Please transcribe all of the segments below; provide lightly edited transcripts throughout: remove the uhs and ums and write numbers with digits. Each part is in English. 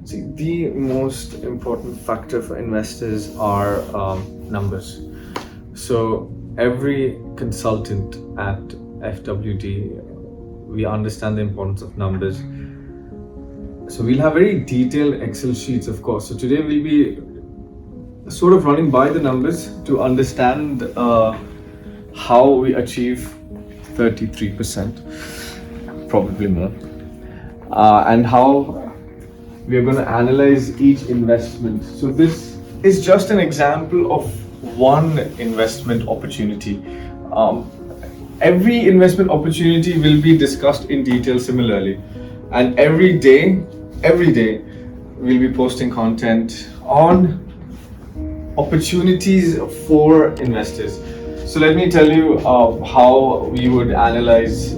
See, the most important factor for investors are numbers. So every consultant at FWD, we understand the importance of numbers. So we'll have very detailed Excel sheets, of course. So today we'll be sort of running by the numbers to understand how we achieve 33%, probably more, and how we are going to analyze each investment. So this is just an example of one investment opportunity. Every investment opportunity will be discussed in detail similarly, and every day we'll be posting content on opportunities for investors. So let me tell you how we would analyze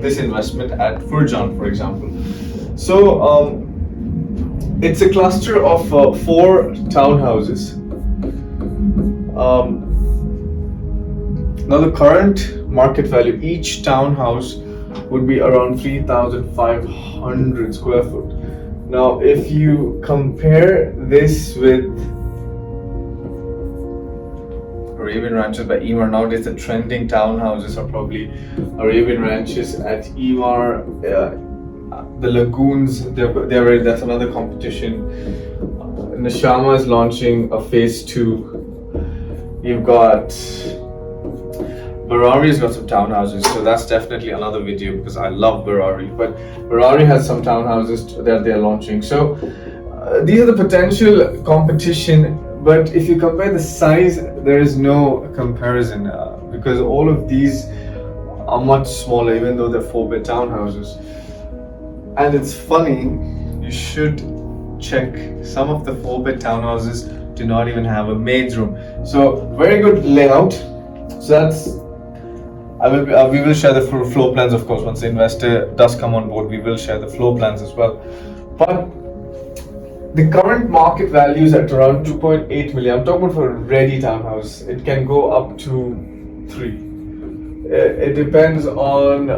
this investment at Furjan, for example. So it's a cluster of 4 townhouses. Now the current market value, each townhouse would be around 3,500 square foot. Now if you compare this with Arabian Ranches by Emaar, nowadays the trending townhouses are probably Arabian Ranches at Emaar, the lagoons, that's another competition. Nishama is launching a phase 2. You've got Barari's got some townhouses, so that's definitely another video because I love Barari. But Barari has some townhouses that they're launching. So these are the potential competition. But if you compare the size, there is no comparison because all of these are much smaller, even though they're 4-bed townhouses. And it's funny, you should check, some of the 4-bed townhouses do not even have a maid's room. So very good layout. So that's, we will share the floor plans, of course. Once the investor does come on board, we will share the floor plans as well. But the current market value is at around 2.8 million. I'm talking about for a ready townhouse. It can go up to 3. It depends on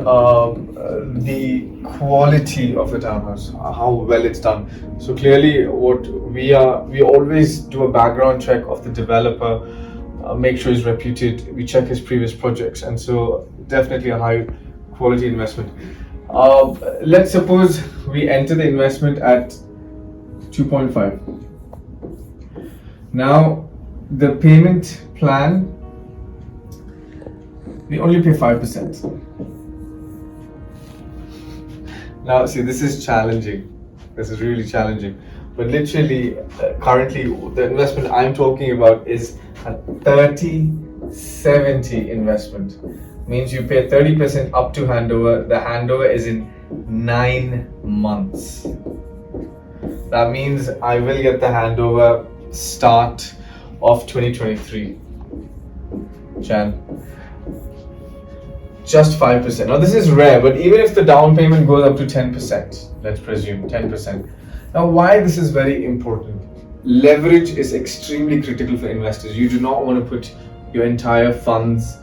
the quality of the townhouse, how well it's done. So clearly, what we always do a background check of the developer, make sure he's reputed. We check his previous projects, and so definitely a high quality investment. Let's suppose we enter the investment at 2.5. Now the payment plan, we only pay 5%. Now see, this is challenging. This is really challenging. But literally, currently the investment I'm talking about is a 30-70 investment. Means you pay 30% up to handover. The handover is in 9 months. That means I will get the handover start of 2023, Jan. Just 5%. Now this is rare, but even if the down payment goes up to 10%, let's presume 10%. Now why this is very important? Leverage is extremely critical for investors. You do not want to put your entire funds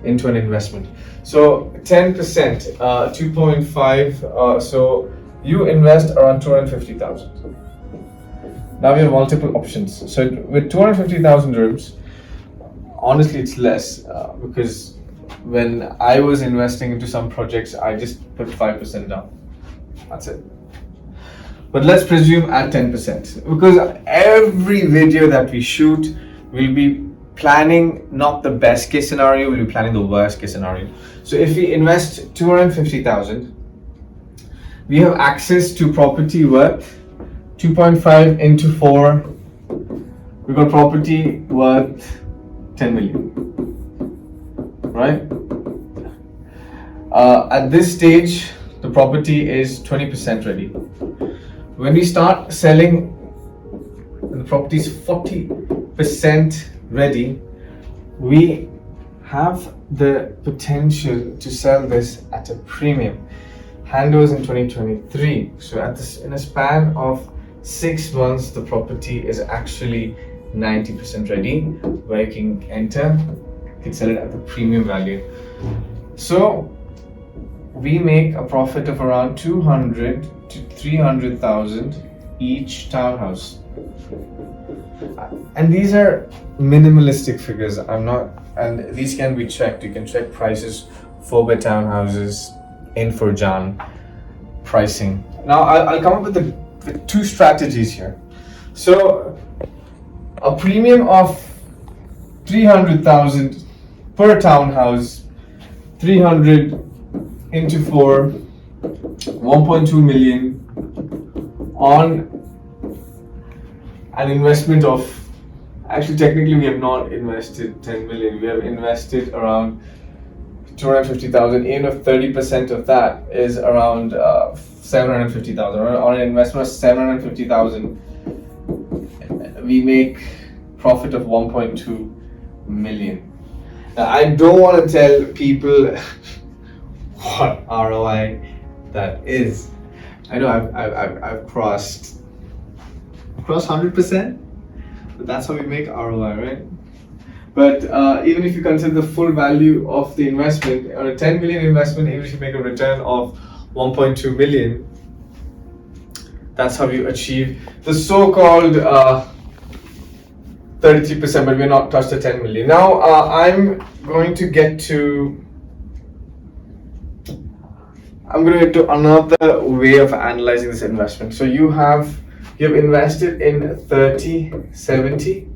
into an investment. So 10%, 2.5, so you invest around 250,000. Now we have multiple options. So with 250,000 dirhams, honestly it's less because when I was investing into some projects, I just put 5% down. That's it. But let's presume at 10%, because every video that we shoot, we'll be planning not the best case scenario, we'll be planning the worst case scenario. So if we invest 250,000, we have access to property worth 2.5 into 4. We got property worth 10 million, right? At this stage, the property is 20% ready. When we start selling, the property is 40% ready, we have the potential to sell this at a premium. Handovers in 2023. So in a span of 6 months, the property is actually 90% ready, where you can enter, you can sell it at the premium value. So we make a profit of around 200 to 300,000 each townhouse. And these are minimalistic figures. And these can be checked. You can check prices, 4-bed townhouses in Furjan pricing. Now I'll come up with two strategies here. So a premium of 300,000 per townhouse, 300 into 4, 1.2 million on an investment of, actually technically we have not invested 10 million, we have invested around 250,000. Even if 30% of that is around 750,000, on an investment of 750,000, we make profit of 1.2 million. Now, I don't want to tell people what ROI that is. I know I've crossed 100%, but that's how we make ROI, right? But even if you consider the full value of the investment, or a 10 million investment, even if you make a return of 1.2 million, that's how you achieve the so-called 33%, but we're not touched the 10 million. Now I'm going to get to another way of analyzing this investment. So you've invested in 30/70,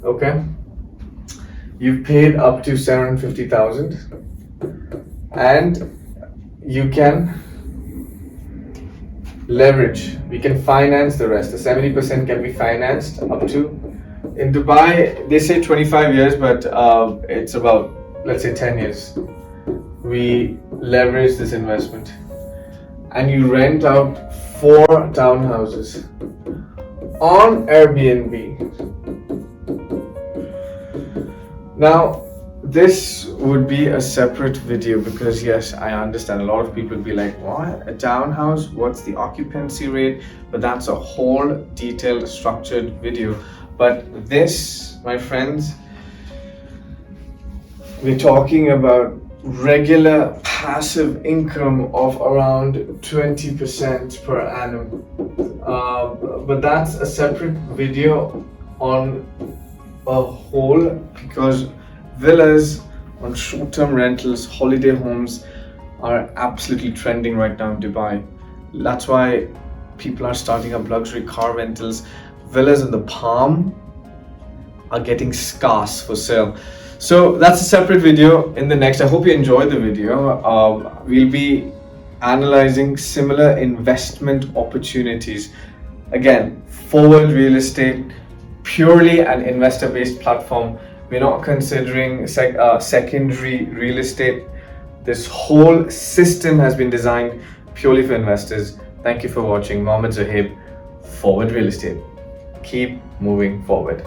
okay? You've paid up to 750,000, and you can leverage. We can finance the rest. The 70% can be financed up to. In Dubai, they say 25 years, but it's about, let's say, 10 years. We leverage this investment, and you rent out 4 townhouses on Airbnb. Now, this would be a separate video, because yes, I understand a lot of people will be like, what, a townhouse, what's the occupancy rate? But that's a whole detailed, structured video. But this, my friends, we're talking about regular passive income of around 20% per annum. But that's a separate video on a whole, because villas on short-term rentals, holiday homes are absolutely trending right now in Dubai. That's why people are starting up luxury car rentals. Villas in the Palm are getting scarce for sale. So that's a separate video. In the next, I hope you enjoyed the video. We'll be analyzing similar investment opportunities. Again, Forward Real Estate, purely an investor-based platform. We're not considering secondary real estate. This whole system has been designed purely for investors. Thank you for watching. Mohammed Zohaib, Forward Real Estate. Keep moving forward.